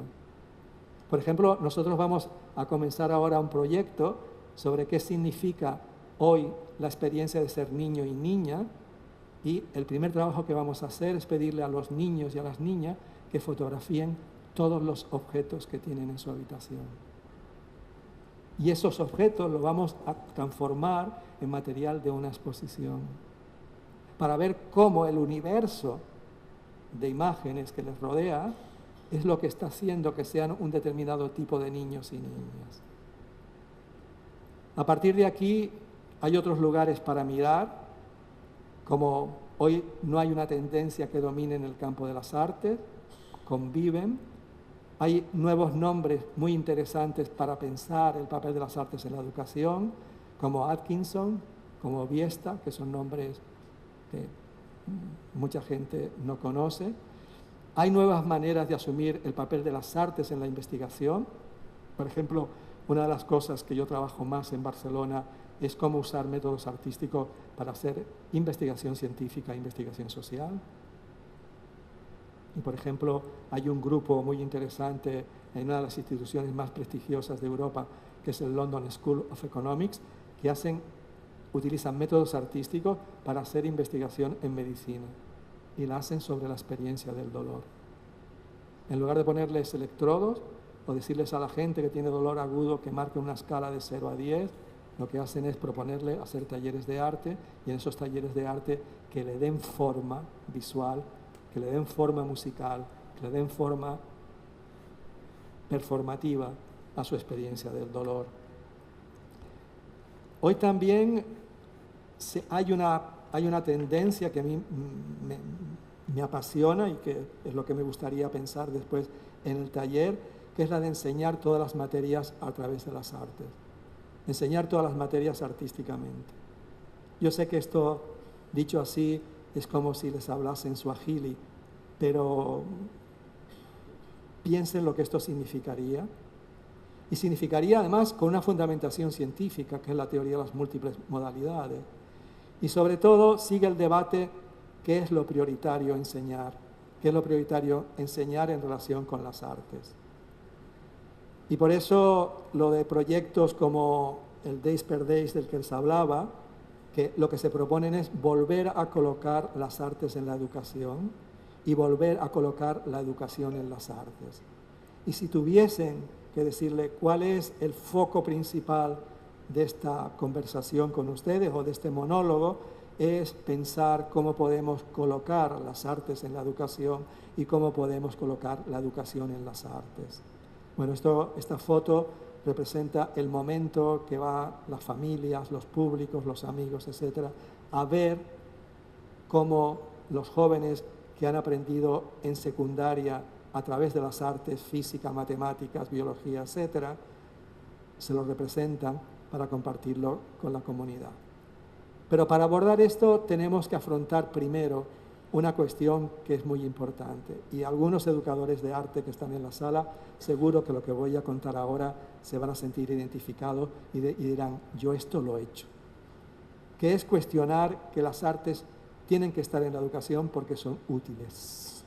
Por ejemplo, nosotros vamos a comenzar ahora un proyecto sobre qué significa hoy la experiencia de ser niño y niña, y el primer trabajo que vamos a hacer es pedirle a los niños y a las niñas que fotografíen todos los objetos que tienen en su habitación. Y esos objetos los vamos a transformar en material de una exposición, para ver cómo el universo de imágenes que les rodea es lo que está haciendo que sean un determinado tipo de niños y niñas. A partir de aquí hay otros lugares para mirar, como hoy no hay una tendencia que domine en el campo de las artes, conviven. Hay nuevos nombres muy interesantes para pensar el papel de las artes en la educación, como Atkinson, como Biesta, que son nombres que mucha gente no conoce. Hay nuevas maneras de asumir el papel de las artes en la investigación. Por ejemplo, una de las cosas que yo trabajo más en Barcelona es cómo usar métodos artísticos para hacer investigación científica e investigación social. Y por ejemplo, hay un grupo muy interesante en una de las instituciones más prestigiosas de Europa, que es el London School of Economics, que utilizan métodos artísticos para hacer investigación en medicina y la hacen sobre la experiencia del dolor. En lugar de ponerles electrodos o decirles a la gente que tiene dolor agudo que marque una escala de 0 a 10, lo que hacen es proponerle hacer talleres de arte, y en esos talleres de arte que le den forma visual, que le den forma musical, que le den forma performativa a su experiencia del dolor. Hoy también hay una tendencia que a mí me apasiona y que es lo que me gustaría pensar después en el taller, que es la de enseñar todas las materias a través de las artes. Enseñar todas las materias artísticamente. Yo sé que esto, dicho así, es como si les hablase en suajili, pero piensen lo que esto significaría. Y significaría además con una fundamentación científica, que es la teoría de las múltiples modalidades. Y sobre todo sigue el debate, ¿qué es lo prioritario enseñar? ¿Qué es lo prioritario enseñar en relación con las artes? Y por eso lo de proyectos como el Days per Days del que les hablaba, que lo que se proponen es volver a colocar las artes en la educación y volver a colocar la educación en las artes. Y si tuviesen que decirle cuál es el foco principal de esta conversación con ustedes o de este monólogo, es pensar cómo podemos colocar las artes en la educación y cómo podemos colocar la educación en las artes. Bueno, esta foto representa el momento que van las familias, los públicos, los amigos, etcétera, a ver cómo los jóvenes que han aprendido en secundaria a través de las artes, física, matemáticas, biología, etcétera, se lo representan para compartirlo con la comunidad. Pero para abordar esto tenemos que afrontar primero una cuestión que es muy importante, y algunos educadores de arte que están en la sala, seguro que lo que voy a contar ahora se van a sentir identificados y dirán, yo esto lo he hecho, que es cuestionar que las artes tienen que estar en la educación porque son útiles.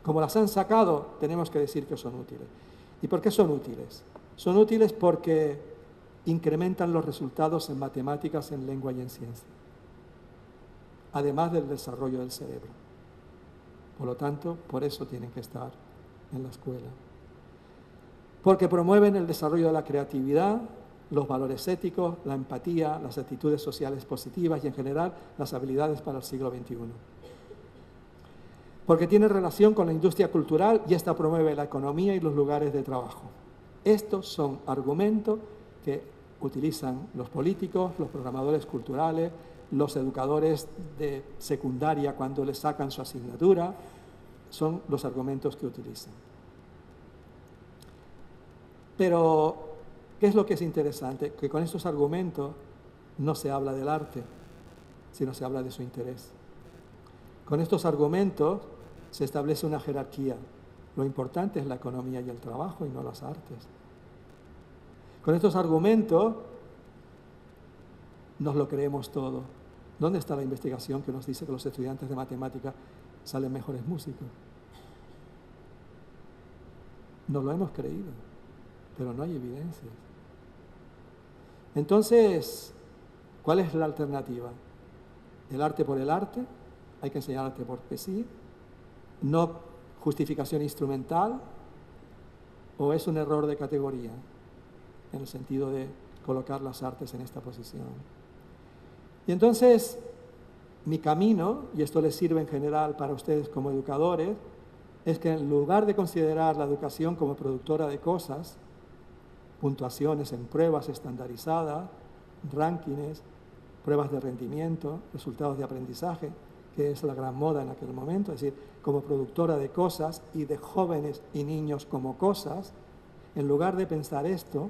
Como las han sacado, tenemos que decir que son útiles. ¿Y por qué son útiles? Son útiles porque incrementan los resultados en matemáticas, en lengua y en ciencia, además del desarrollo del cerebro. Por lo tanto, por eso tienen que estar en la escuela. Porque promueven el desarrollo de la creatividad, los valores éticos, la empatía, las actitudes sociales positivas y, en general, las habilidades para el siglo XXI. Porque tiene relación con la industria cultural y esta promueve la economía y los lugares de trabajo. Estos son argumentos que utilizan los políticos, los programadores culturales, los educadores de secundaria cuando les sacan su asignatura, son los argumentos que utilizan. Pero, ¿qué es lo que es interesante? Que con estos argumentos no se habla del arte, sino se habla de su interés. Con estos argumentos se establece una jerarquía. Lo importante es la economía y el trabajo y no las artes. Con estos argumentos nos lo creemos todo. ¿Dónde está la investigación que nos dice que los estudiantes de matemáticas salen mejores músicos? Nos lo hemos creído, pero no hay evidencias. Entonces, ¿cuál es la alternativa? ¿El arte por el arte? Hay que enseñar arte porque sí. ¿No justificación instrumental? ¿O es un error de categoría en el sentido de colocar las artes en esta posición? Y entonces, mi camino, y esto les sirve en general para ustedes como educadores, es que en lugar de considerar la educación como productora de cosas, puntuaciones en pruebas estandarizadas, rankings, pruebas de rendimiento, resultados de aprendizaje, que es la gran moda en aquel momento, es decir, como productora de cosas y de jóvenes y niños como cosas, en lugar de pensar esto,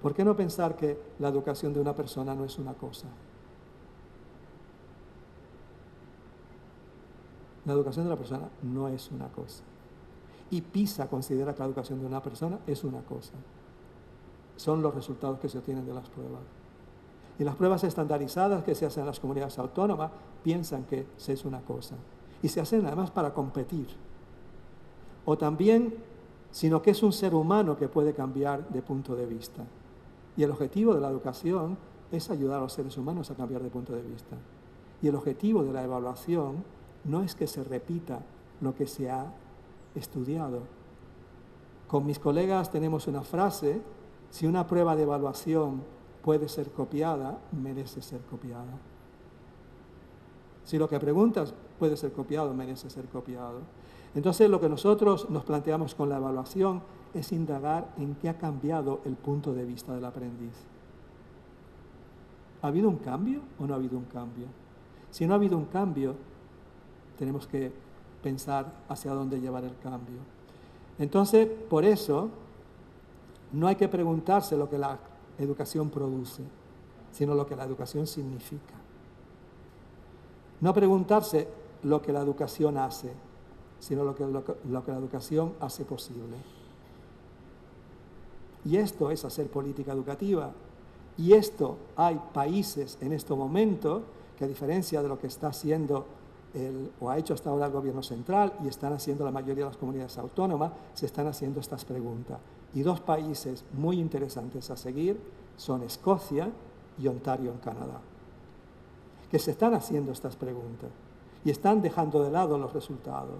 ¿por qué no pensar que la educación de una persona no es una cosa? La educación de la persona no es una cosa. Y PISA considera que la educación de una persona es una cosa. Son los resultados que se obtienen de las pruebas. Y las pruebas estandarizadas que se hacen en las comunidades autónomas piensan que es una cosa. Y se hacen además para competir. O también, sino que es un ser humano que puede cambiar de punto de vista. Y el objetivo de la educación es ayudar a los seres humanos a cambiar de punto de vista. Y el objetivo de la evaluación no es que se repita lo que se ha estudiado. Con mis colegas tenemos una frase: si una prueba de evaluación puede ser copiada, merece ser copiada. Si lo que preguntas puede ser copiado, merece ser copiado. Entonces, lo que nosotros nos planteamos con la evaluación es indagar en qué ha cambiado el punto de vista del aprendiz. ¿Ha habido un cambio o no ha habido un cambio? Si no ha habido un cambio, tenemos que pensar hacia dónde llevar el cambio. Entonces, por eso, no hay que preguntarse lo que la educación produce, sino lo que la educación significa. No preguntarse lo que la educación hace, sino lo que la educación hace posible. Y esto es hacer política educativa. Y esto, hay países en este momento que, a diferencia de lo que está haciendo o ha hecho hasta ahora el gobierno central y están haciendo la mayoría de las comunidades autónomas, se están haciendo estas preguntas. Y dos países muy interesantes a seguir son Escocia y Ontario en Canadá, que se están haciendo estas preguntas. y están dejando de lado los resultados.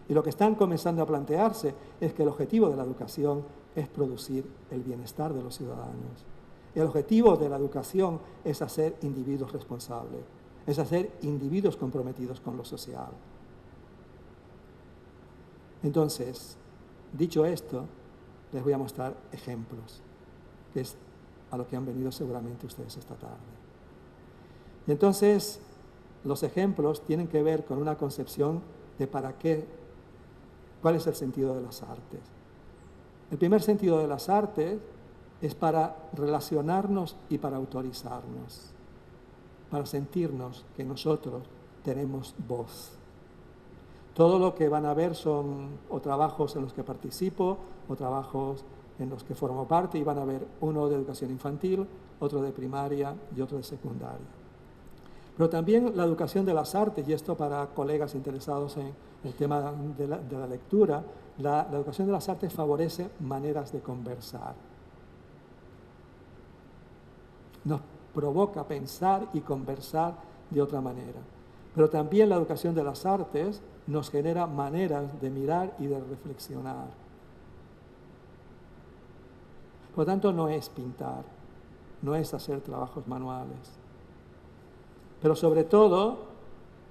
Y lo que están comenzando a plantearse es que el objetivo de la educación es producir el bienestar de los ciudadanos. El objetivo de la educación es hacer individuos responsables, es hacer individuos comprometidos con lo social. Entonces, dicho esto, les voy a mostrar ejemplos, que es a lo que han venido seguramente ustedes esta tarde. Y entonces, los ejemplos tienen que ver con una concepción de para qué, cuál es el sentido de las artes. El primer sentido de las artes es para relacionarnos y para autorizarnos, para sentirnos que nosotros tenemos voz. Todo lo que van a ver son o trabajos en los que participo o trabajos en los que formo parte, y van a ver uno de educación infantil, otro de primaria y otro de secundaria. Pero también la educación de las artes, y esto para colegas interesados en el tema de la lectura, la educación de las artes favorece maneras de conversar. Nos provoca pensar y conversar de otra manera. Pero también la educación de las artes nos genera maneras de mirar y de reflexionar. Por lo tanto, no es pintar, no es hacer trabajos manuales, pero sobre todo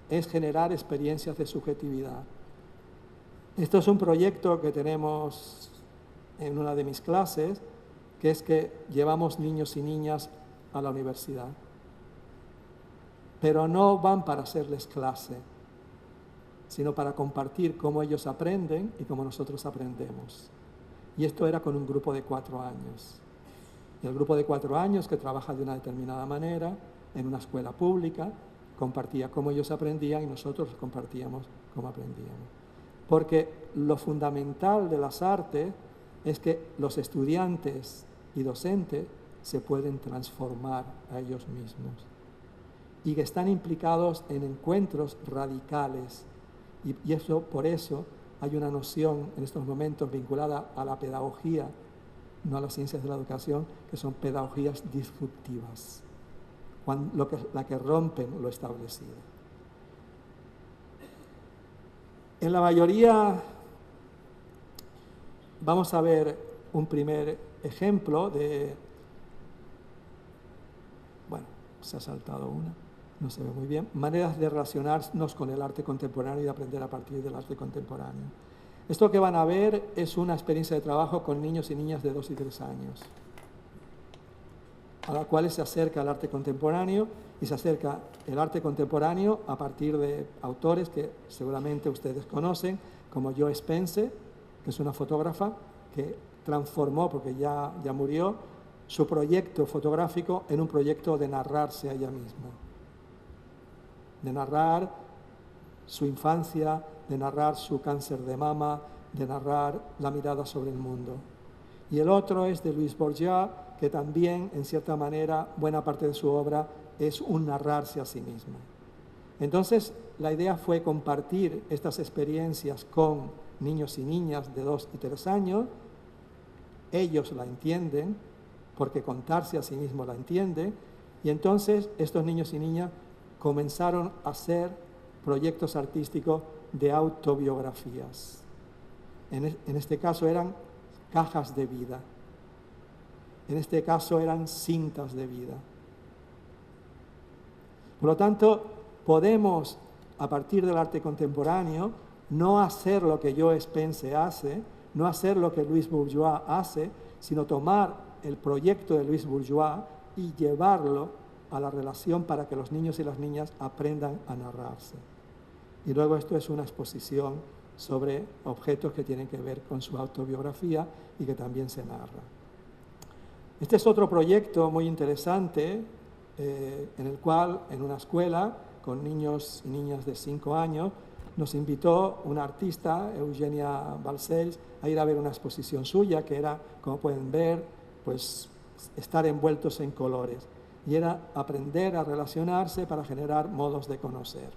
es generar experiencias de subjetividad. Esto es un proyecto que tenemos en una de mis clases, que es que llevamos niños y niñas a la universidad, pero no van para hacerles clase, sino para compartir cómo ellos aprenden y cómo nosotros aprendemos. Y esto era con un grupo de 4 años. Y el grupo de 4 años, que trabaja de una determinada manera en una escuela pública, compartía cómo ellos aprendían y nosotros compartíamos cómo aprendíamos. Porque lo fundamental de las artes es que los estudiantes y docentes se pueden transformar a ellos mismos y que están implicados en encuentros radicales. Y eso, por eso hay una noción en estos momentos vinculada a la pedagogía, no a las ciencias de la educación, que son pedagogías disruptivas, la que rompen lo establecido. En la mayoría vamos a ver un primer ejemplo de... Bueno, se ha saltado una, no se ve muy bien. Maneras de relacionarnos con el arte contemporáneo y de aprender a partir del arte contemporáneo. Esto que van a ver es una experiencia de trabajo con niños y niñas de 2 y 3 años, a la cual se acerca el arte contemporáneo, y se acerca el arte contemporáneo a partir de autores que seguramente ustedes conocen, como Joe Spence, que es una fotógrafa que transformó, porque ya murió, su proyecto fotográfico en un proyecto de narrarse a ella misma, de narrar su infancia, de narrar su cáncer de mama, de narrar la mirada sobre el mundo. Y el otro es de Louise Bourgeois, que también, en cierta manera, buena parte de su obra es un narrarse a sí mismo. Entonces, la idea fue compartir estas experiencias con niños y niñas de 2 y 3 años. Ellos la entienden, porque contarse a sí mismo la entienden, y entonces estos niños y niñas comenzaron a hacer proyectos artísticos de autobiografías. En este caso eran cajas de vida. En este caso eran cintas de vida. Por lo tanto, podemos, a partir del arte contemporáneo, no hacer lo que Joe Spence hace, no hacer lo que Louise Bourgeois hace, sino tomar el proyecto de Louise Bourgeois y llevarlo a la relación para que los niños y las niñas aprendan a narrarse. Y luego esto es una exposición sobre objetos que tienen que ver con su autobiografía y que también se narra. Este es otro proyecto muy interesante en el cual, en una escuela con niños y niñas de 5 años, nos invitó una artista, Eugenia Balcells, a ir a ver una exposición suya que era, como pueden ver, pues estar envueltos en colores. Y era aprender a relacionarse para generar modos de conocer.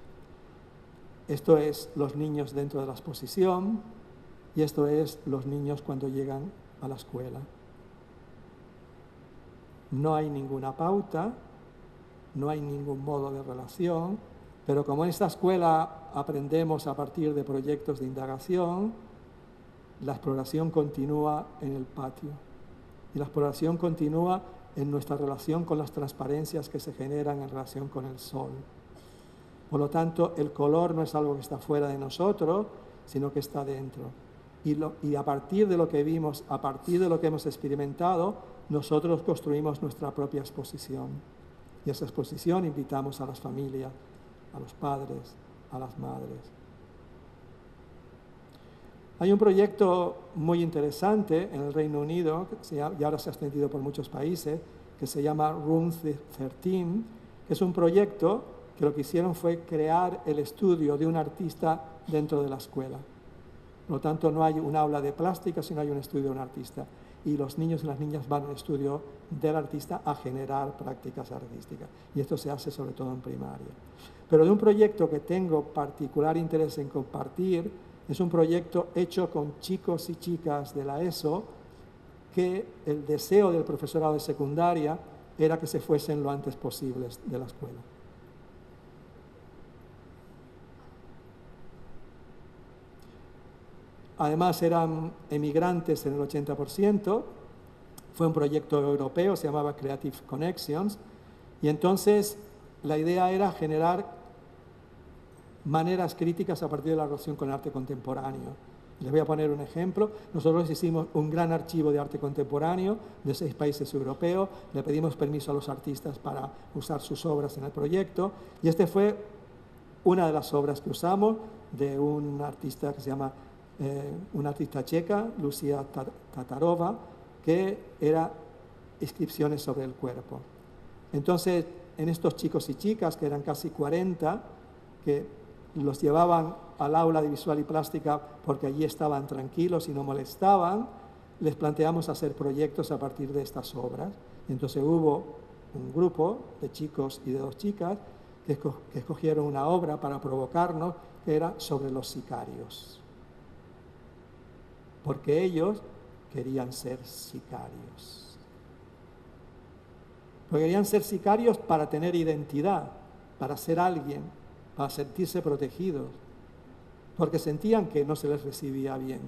Esto es los niños dentro de la exposición y esto es los niños cuando llegan a la escuela. No hay ninguna pauta, no hay ningún modo de relación, Pero como en esta escuela aprendemos a partir de proyectos de indagación, la exploración continúa en el patio. Y la exploración continúa en nuestra relación con las transparencias que se generan en relación con el sol. Por lo tanto, el color no es algo que está fuera de nosotros, sino que está dentro. Y a partir de lo que vimos, a partir de lo que hemos experimentado, nosotros construimos nuestra propia exposición. Y esa exposición invitamos a las familias, a los padres, a las madres. Hay un proyecto muy interesante en el Reino Unido, y ahora se ha extendido por muchos países, que se llama Room 13, que es un proyecto que lo que hicieron fue crear el estudio de un artista dentro de la escuela. Por lo tanto, no hay un aula de plástica, sino hay un estudio de un artista. Y los niños y las niñas van al estudio del artista a generar prácticas artísticas. Y esto se hace sobre todo en primaria. Pero de un proyecto que tengo particular interés en compartir, es un proyecto hecho con chicos y chicas de la ESO, que el deseo del profesorado de secundaria era que se fuesen lo antes posible de la escuela. Además eran emigrantes en el 80%, fue un proyecto europeo, se llamaba Creative Connections, y entonces la idea era generar maneras críticas a partir de la relación con el arte contemporáneo. Les voy a poner un ejemplo. Nosotros hicimos un gran archivo de arte contemporáneo de 6 países europeos, le pedimos permiso a los artistas para usar sus obras en el proyecto, y este fue una de las obras que usamos de un artista que se llama una artista checa, Lucia Tatarova, que era inscripciones sobre el cuerpo. Entonces, en estos chicos y chicas, que eran casi 40, que los llevaban al aula de visual y plástica porque allí estaban tranquilos y no molestaban, les planteamos hacer proyectos a partir de estas obras. Entonces hubo un grupo de chicos y de 2 chicas que escogieron una obra para provocarnos, que era sobre los sicarios. Porque ellos querían ser sicarios. Porque querían ser sicarios para tener identidad, para ser alguien, para sentirse protegidos, porque sentían que no se les recibía bien.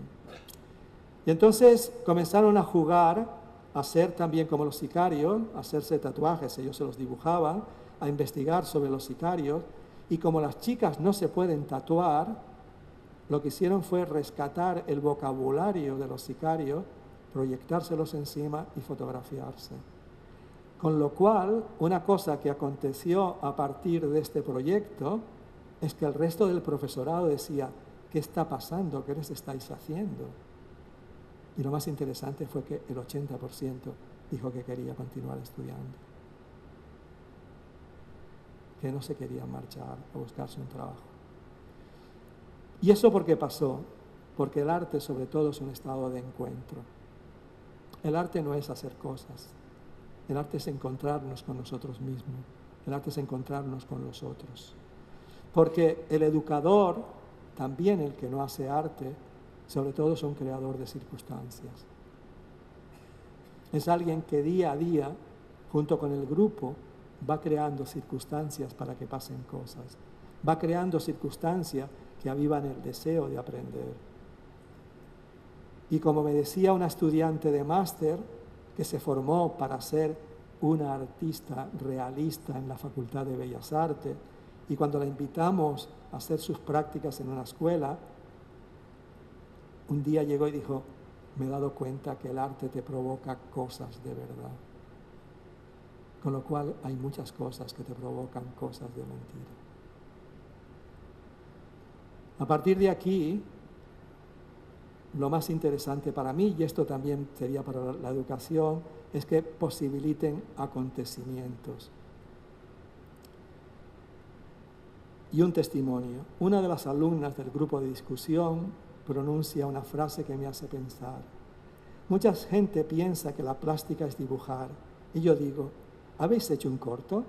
Y entonces comenzaron a jugar, a ser también como los sicarios, a hacerse tatuajes, ellos se los dibujaban, a investigar sobre los sicarios, y como las chicas no se pueden tatuar, lo que hicieron fue rescatar el vocabulario de los sicarios, proyectárselos encima y fotografiarse. Con lo cual, una cosa que aconteció a partir de este proyecto es que el resto del profesorado decía: ¿qué está pasando? ¿Qué les estáis haciendo? Y lo más interesante fue que el 80% dijo que quería continuar estudiando, que no se quería marchar a buscarse un trabajo. ¿Y eso por qué pasó? Porque el arte sobre todo es un estado de encuentro. El arte no es hacer cosas, el arte es encontrarnos con nosotros mismos, el arte es encontrarnos con los otros. Porque el educador, también el que no hace arte, sobre todo es un creador de circunstancias. Es alguien que día a día, junto con el grupo, va creando circunstancias para que pasen cosas. Va creando circunstancias que avivan el deseo de aprender. Y como me decía una estudiante de máster que se formó para ser una artista realista en la Facultad de Bellas Artes, y cuando la invitamos a hacer sus prácticas en una escuela, un día llegó y dijo: me he dado cuenta que el arte te provoca cosas de verdad. Con lo cual hay muchas cosas que te provocan cosas de mentira. A partir de aquí, lo más interesante para mí, y esto también sería para la educación, es que posibiliten acontecimientos. Y un testimonio. Una de las alumnas del grupo de discusión pronuncia una frase que me hace pensar. Mucha gente piensa que la plástica es dibujar. Y yo digo: ¿habéis hecho un corto?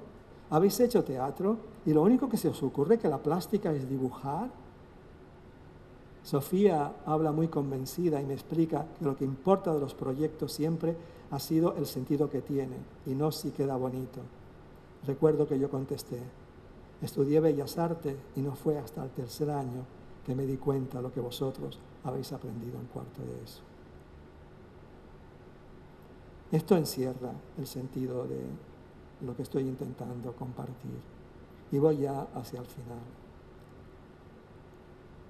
¿Habéis hecho teatro? ¿Y lo único que se os ocurre es que la plástica es dibujar? Sofía habla muy convencida y me explica que lo que importa de los proyectos siempre ha sido el sentido que tiene y no si queda bonito. Recuerdo que yo contesté: Estudié Bellas Artes y no fue hasta el tercer año que me di cuenta de lo que vosotros habéis aprendido en cuarto de eso. Esto encierra el sentido de lo que estoy intentando compartir. Y voy ya hacia el final.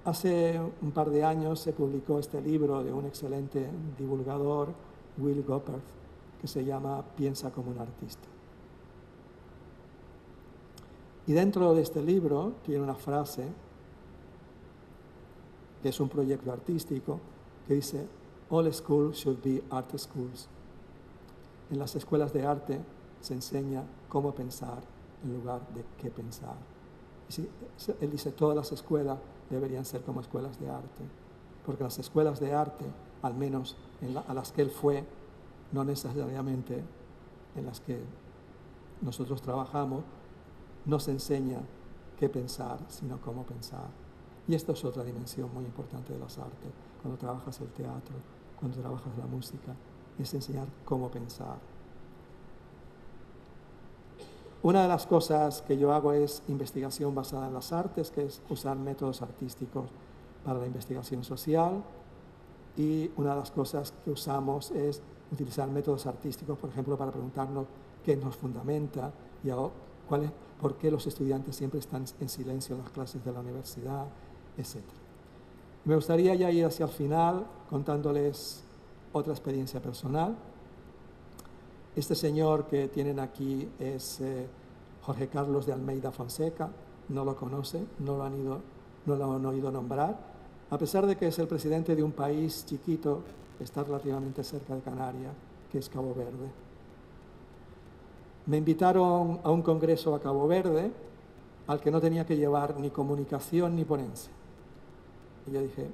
Hace un par de años se publicó este libro de un excelente divulgador, Will Goppert, que se llama Piensa como un artista. Y dentro de este libro tiene una frase, que es un proyecto artístico, que dice, "All schools should be art schools". En las escuelas de arte se enseña cómo pensar en lugar de qué pensar. Él dice, todas las escuelas deberían ser como escuelas de arte, porque las escuelas de arte, al menos a las que él fue, no necesariamente en las que nosotros trabajamos, no se enseña qué pensar, sino cómo pensar. Y esta es otra dimensión muy importante de las artes, cuando trabajas el teatro, cuando trabajas la música, es enseñar cómo pensar. Una de las cosas que yo hago es investigación basada en las artes, que es usar métodos artísticos para la investigación social. Y una de las cosas que usamos es utilizar métodos artísticos, por ejemplo, para preguntarnos qué nos fundamenta y por qué los estudiantes siempre están en silencio en las clases de la universidad, etc. Me gustaría ya ir hacia el final contándoles otra experiencia personal. Este señor que tienen aquí es Jorge Carlos de Almeida Fonseca. No lo conocen, no lo han oído nombrar, a pesar de que es el presidente de un país chiquito que está relativamente cerca de Canarias, que es Cabo Verde. Me invitaron a un congreso a Cabo Verde al que no tenía que llevar ni comunicación ni ponencia. Y yo dije,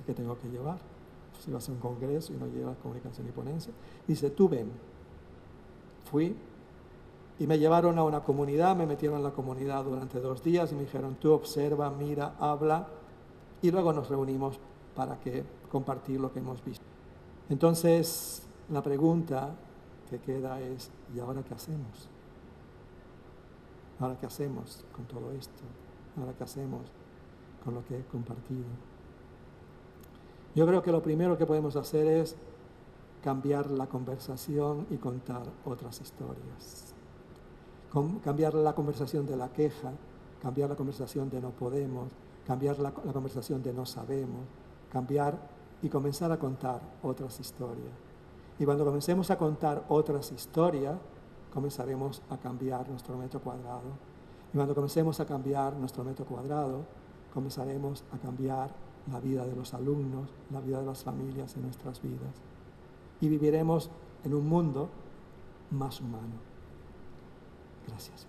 ¿y qué tengo que llevar? Si vas a un congreso y no llevas comunicación ni ponencia. Dice, tú ven. Fui y me llevaron a una comunidad, me metieron en la comunidad durante 2 días y me dijeron, tú observa, mira, habla, y luego nos reunimos para compartir lo que hemos visto. Entonces, la pregunta que queda es, ¿y ahora qué hacemos? ¿Ahora qué hacemos con todo esto? ¿Ahora qué hacemos con lo que he compartido? Yo creo que lo primero que podemos hacer es cambiar la conversación y contar otras historias. Cambiar la conversación de la queja, cambiar la conversación de no podemos, cambiar la conversación de no sabemos, cambiar y comenzar a contar otras historias. Y cuando comencemos a contar otras historias, comenzaremos a cambiar nuestro metro cuadrado. Y cuando comencemos a cambiar nuestro metro cuadrado, comenzaremos a cambiar la vida de los alumnos, la vida de las familias en nuestras vidas. Y viviremos en un mundo más humano. Gracias.